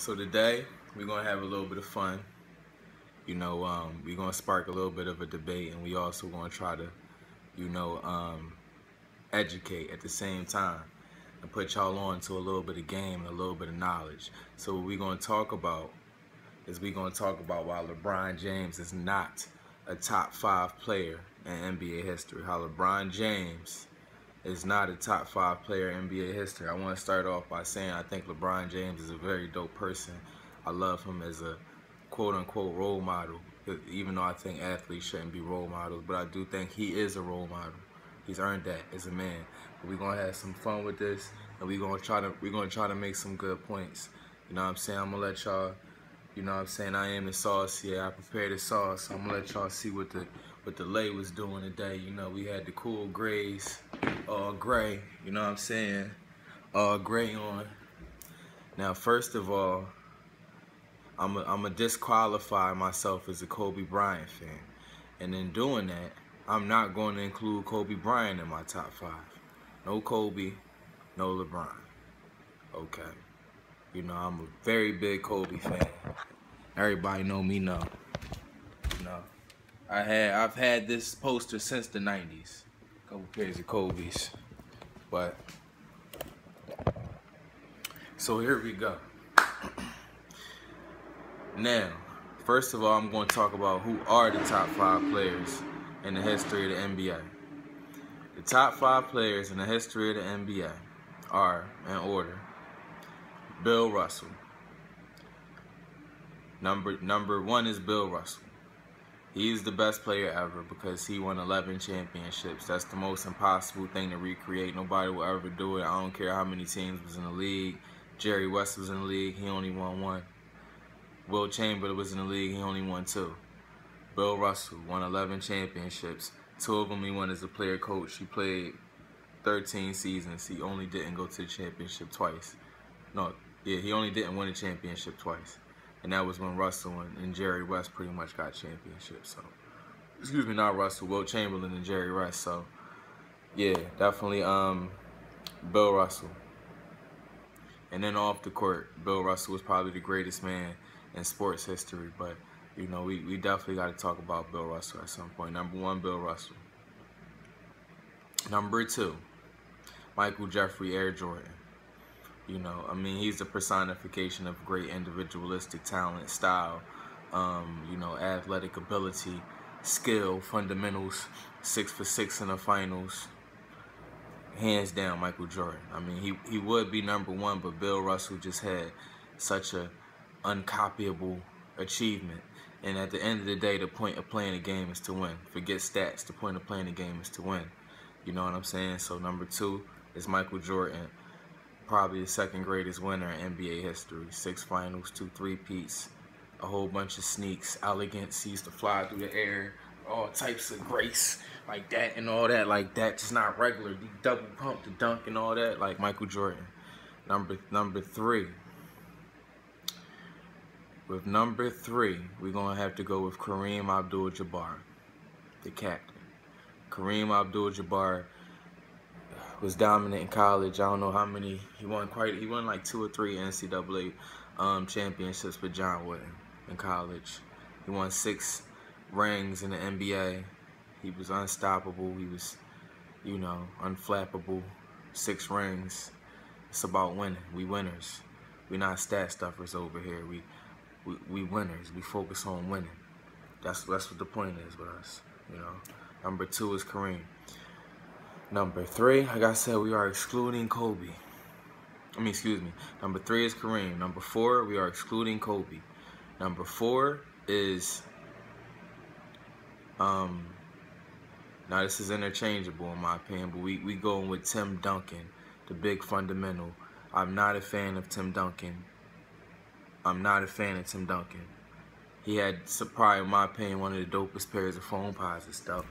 So today we're gonna have a little bit of fun. We're gonna spark a little bit of a debate, and we also gonna try to, you know, educate at the same time and put y'all on to a little bit of game and a little bit of knowledge. So what we're gonna talk about is why LeBron James is not a top 5 player in NBA history. How LeBron James is not a top 5 player in NBA history. I want to start off by saying I think LeBron James is a very dope person. I love him as a quote-unquote role model, even though I think athletes shouldn't be role models, but I do think he is a role model. He's earned that as a man. But we're gonna have some fun with this, and we're gonna try to make some good points. You know what I'm saying? I'm gonna let y'all, you know what I'm saying, I am the sauce. Yeah, I prepared the sauce. So I'm gonna let y'all see what the lay was doing today. You know, we had the cool grays, all gray, you know what I'm saying? All gray on. Now, first of all, I'm a disqualify myself as a Kobe Bryant fan. And in doing that, I'm not going to include Kobe Bryant in my top 5. No Kobe, no LeBron. Okay. You know, I'm a very big Kobe fan. Everybody know me know. You know, I've had this poster since the 90s. A couple pairs of Kobe's. But so here we go. Now, first of all, I'm going to talk about who are the top 5 players in the history of the NBA. The top 5 players in the history of the NBA are, in order, Bill Russell. Number 1 is Bill Russell. He's the best player ever because he won 11 championships. That's the most impossible thing to recreate. Nobody will ever do it. I don't care how many teams was in the league. Jerry West was in the league. He only won 1. Will Chamberlain was in the league. He only won 2. Bill Russell won 11 championships. 2 of them he won as a player coach. He played 13 seasons. He only didn't go to the championship twice. He only didn't win a championship twice. And that was when Russell and Jerry West pretty much got championships. So, excuse me, not Russell, Will Chamberlain and Jerry West. So, yeah, definitely Bill Russell. And then off the court, Bill Russell was probably the greatest man in sports history. But, you know, we definitely got to talk about Bill Russell at some point. Number 1, Bill Russell. Number 2, Michael Jeffrey Air Jordan. You know, I mean, he's the personification of great individualistic talent, style, you know, athletic ability, skill, fundamentals, 6 for 6 in the finals. Hands down, Michael Jordan. I mean, he would be number 1, but Bill Russell just had such a uncopyable achievement. And at the end of the day, the point of playing a game is to win. Forget stats. The point of playing a game is to win. You know what I'm saying? So number 2 is Michael Jordan. Probably the second greatest winner in NBA history. 6 finals, 2 three-peats, a whole bunch of sneaks, elegance. He used to fly through the air, all types of grace like that and all that like that. Just not regular. He double pump the dunk and all that like Michael Jordan. Number 3. With number 3, we're going to have to go with Kareem Abdul-Jabbar, the captain. Kareem Abdul-Jabbar was dominant in college. I don't know how many. He won like 2 or 3 NCAA championships with John Wooden in college. He won 6 rings in the NBA. He was unstoppable. He was, you know, unflappable. 6 rings. It's about winning. We winners. We're not stat stuffers over here. We winners. We focus on winning. That's what the point is with us. You know. Number 2 is Kareem. Number 3, like I said, we are excluding Kobe. Number 3 is Kareem. Number 4, we are excluding Kobe. Number 4 is, now this is interchangeable in my opinion, but we going with Tim Duncan, the big fundamental. I'm not a fan of Tim Duncan. He had, probably in my opinion, one of the dopest pairs of phone pods and stuff.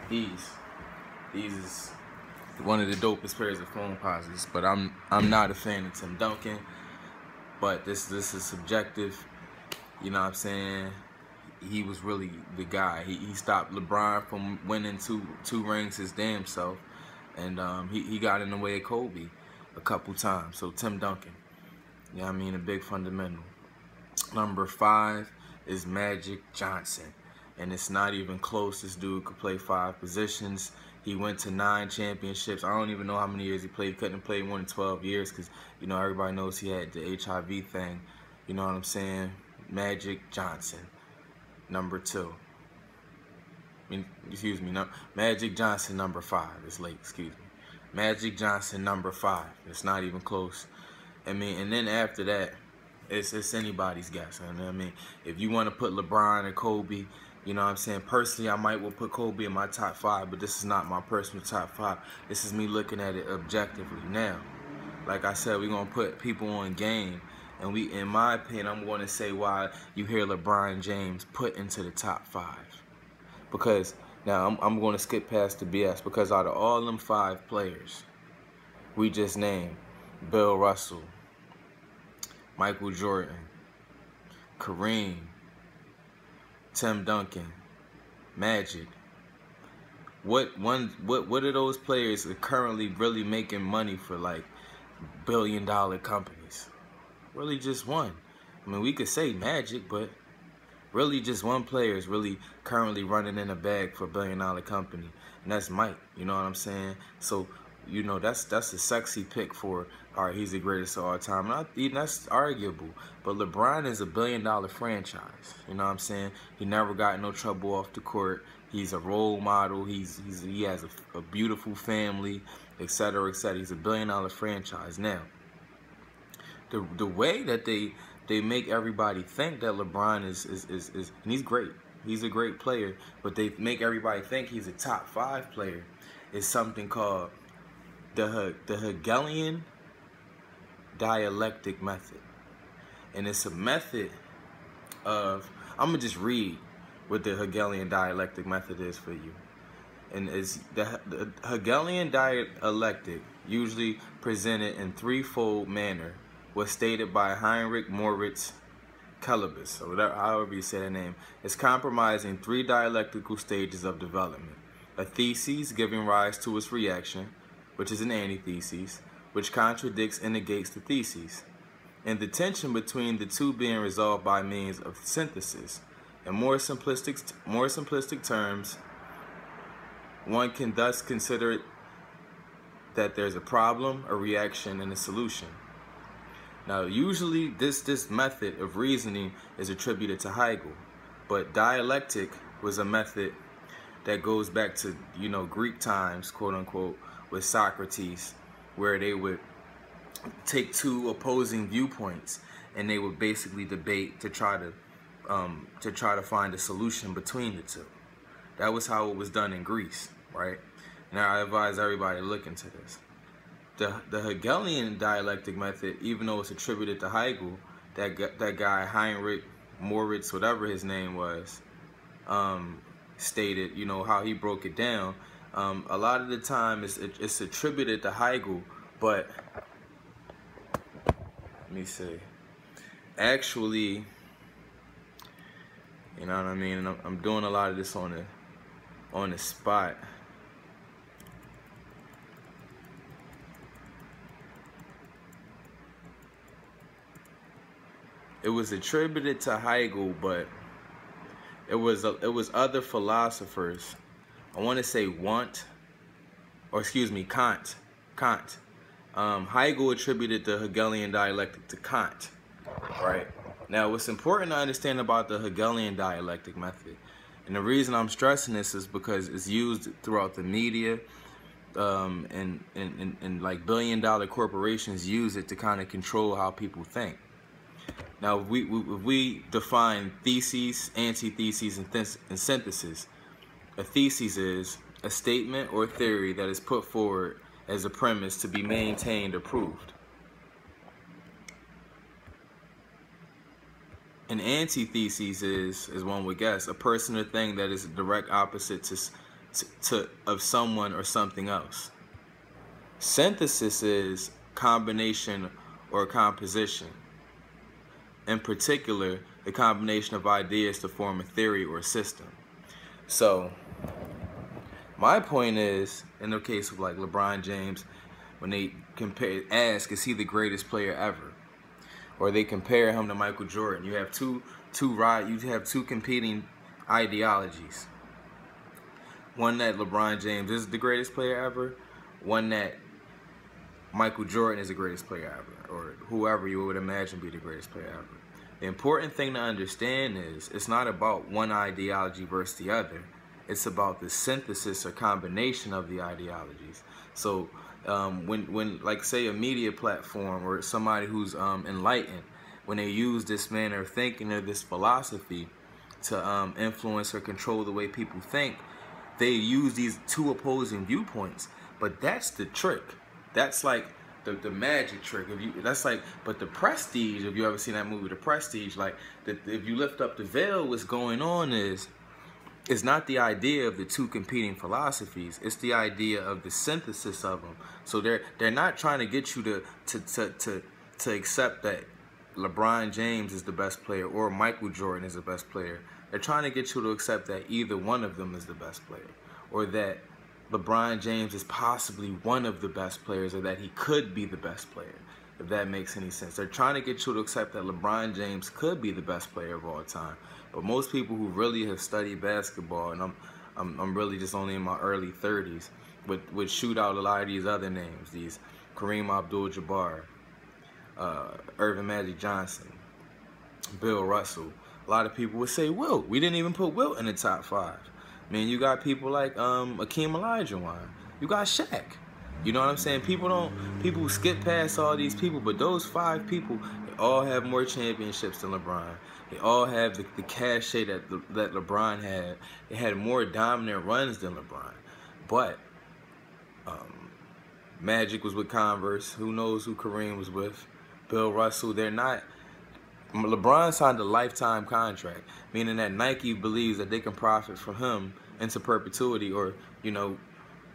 These is one of the dopest pairs of phone posits, but I'm not a fan of Tim Duncan. But this is subjective. You know what I'm saying? he was really the guy. He stopped LeBron from winning two rings his damn self, and he got in the way of Kobe a couple times. So Tim Duncan, yeah, I mean, a big fundamental. Number 5 is Magic Johnson, and it's not even close. This dude could play 5 positions. He went to 9 championships. I don't even know how many years he played. He couldn't play more than 12 years because, you know, everybody knows he had the HIV thing. You know what I'm saying? Magic Johnson, number 2. Excuse me, no, Magic Johnson, number 5. It's late, excuse me. Magic Johnson, number 5. It's not even close. I mean, and then after that, it's anybody's guess. I mean, if you want to put LeBron and Kobe, you know what I'm saying? Personally, I might well put Kobe in my top 5, but this is not my personal top 5. This is me looking at it objectively. Now, like I said, we're going to put people on game. And in my opinion, I'm going to say why you hear LeBron James put into the top 5. Because, now, I'm going to skip past the BS. Because out of all them 5 players we just named, Bill Russell, Michael Jordan, Kareem, Tim Duncan, Magic. What are those players that are currently really making money for like billion-dollar companies? Really just one. I mean, we could say Magic, but really just one player is really currently running in a bag for a billion-dollar company, and that's Mike. You know what I'm saying? So, you know, that's a sexy pick for, all right, he's the greatest of all time. And that's arguable. But LeBron is a billion-dollar franchise. You know what I'm saying? He never got in no trouble off the court. He's a role model. He has a beautiful family, etc., etc. He's a billion-dollar franchise. Now, the way that they make everybody think that LeBron is and he's great. He's a great player, but they make everybody think he's a top 5 player is something called the Hegelian dialectic method. And it's a method of, I'm going to just read what the Hegelian dialectic method is for you. And it's the Hegelian dialectic, usually presented in threefold manner, was stated by Heinrich Moritz Kelebus, or whatever, however you say that name. It's comprising 3 dialectical stages of development. A thesis giving rise to its reaction, which is an antithesis, which contradicts and negates the thesis, and the tension between the two being resolved by means of synthesis. In more simplistic terms, one can thus consider it that there's a problem, a reaction, and a solution. Now, usually this method of reasoning is attributed to Hegel, but dialectic was a method that goes back to, you know, Greek times, quote unquote, with Socrates, where they would take 2 opposing viewpoints and they would basically debate to try to find a solution between the 2. That was how it was done in Greece, right? Now I advise everybody to look into this. The Hegelian dialectic method, even though it's attributed to Hegel, that guy Heinrich Moritz, whatever his name was, stated, you know, how he broke it down. A lot of the time it's attributed to Hegel, but let me see. Actually, you know what I mean? And I'm doing a lot of this on the spot. It was attributed to Hegel, but it was other philosophers. I want to say Kant. Hegel attributed the Hegelian dialectic to Kant, right? Now, what's important to understand about the Hegelian dialectic method, and the reason I'm stressing this is because it's used throughout the media, and like billion-dollar corporations use it to kind of control how people think. Now, if we define theses, antitheses, and synthesis, a thesis is a statement or theory that is put forward as a premise to be maintained or proved. An antithesis is, as one would guess, a person or thing that is a direct opposite of someone or something else. Synthesis is combination or composition. In particular, the combination of ideas to form a theory or a system. So my point is, in the case of like LeBron James, when they ask, is he the greatest player ever? Or they compare him to Michael Jordan. You have two competing ideologies. One that LeBron James is the greatest player ever, one that Michael Jordan is the greatest player ever, or whoever you would imagine be the greatest player ever. The important thing to understand is it's not about one ideology versus the other. It's about the synthesis or combination of the ideologies. So when like say a media platform or somebody who's enlightened, when they use this manner of thinking or this philosophy to influence or control the way people think, they use these two opposing viewpoints. But that's the trick. That's like the magic trick. But the Prestige, if you ever seen that movie, The Prestige, like if you lift up the veil, what's going on is it's not the idea of the two competing philosophies. It's the idea of the synthesis of them. So they're not trying to get you to accept that LeBron James is the best player or Michael Jordan is the best player. They're trying to get you to accept that either one of them is the best player, or that LeBron James is possibly one of the best players, or that he could be the best player, if that makes any sense. They're trying to get you to accept that LeBron James could be the best player of all time. But most people who really have studied basketball, and I'm really just only in my early 30s, would shoot out a lot of these other names, these Kareem Abdul-Jabbar, Irvin Magic Johnson, Bill Russell. A lot of people would say Wilt. We didn't even put Wilt in the top 5. I mean, you got people like Akeem Olajuwon. You got Shaq. You know what I'm saying? People skip past all these people, but those 5 people, they all have more championships than LeBron. They all have the cachet that LeBron had. They had more dominant runs than LeBron. But Magic was with Converse. Who knows who Kareem was with? Bill Russell. They're not. LeBron signed a lifetime contract, meaning that Nike believes that they can profit from him into perpetuity, or, you know,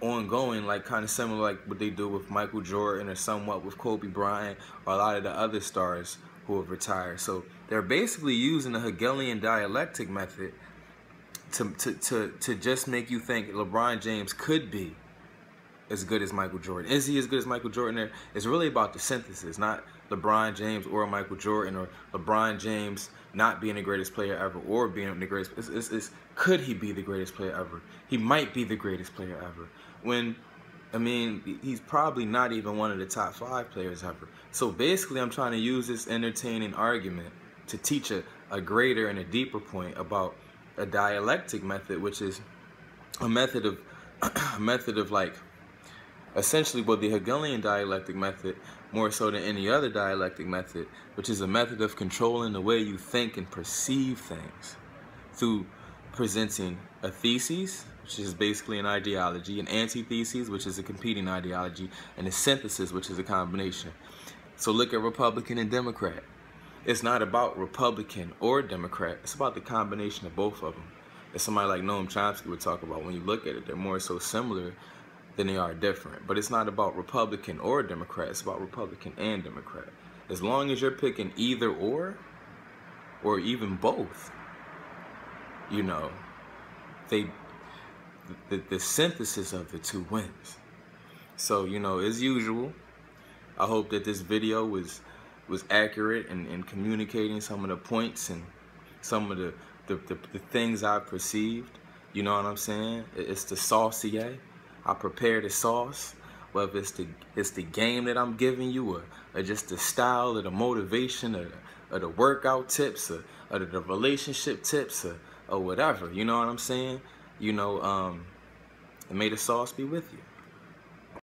ongoing, like kind of similar like what they do with Michael Jordan or somewhat with Kobe Bryant or a lot of the other stars who have retired. So they're basically using the Hegelian dialectic method to just make you think LeBron James could be as good as Michael Jordan. Is he as good as Michael Jordan? It's really about the synthesis, not LeBron James or Michael Jordan, or LeBron James not being the greatest player ever or being the greatest. It's could he be the greatest player ever? He might be the greatest player ever. When, I mean, he's probably not even one of the top 5 players ever. So basically, I'm trying to use this entertaining argument to teach a greater and a deeper point about a dialectic method, which is a method of like, essentially, well, the Hegelian dialectic method, more so than any other dialectic method, which is a method of controlling the way you think and perceive things through presenting a thesis, which is basically an ideology, an antithesis, which is a competing ideology, and a synthesis, which is a combination. So look at Republican and Democrat. It's not about Republican or Democrat. It's about the combination of both of them. As somebody like Noam Chomsky would talk about, when you look at it, they're more so similar than they are different. But it's not about Republican or Democrat. It's about Republican and Democrat. As long as you're picking either or even both, you know, the synthesis of the two wins. So, you know, as usual, I hope that this video was accurate in communicating some of the points and some of the things I perceived. You know what I'm saying? It's the saucier. I prepare the sauce, whether it's the game that I'm giving you, or just the style, or the motivation, or the workout tips, or the relationship tips, or whatever. You know what I'm saying? You know, and may the sauce be with you.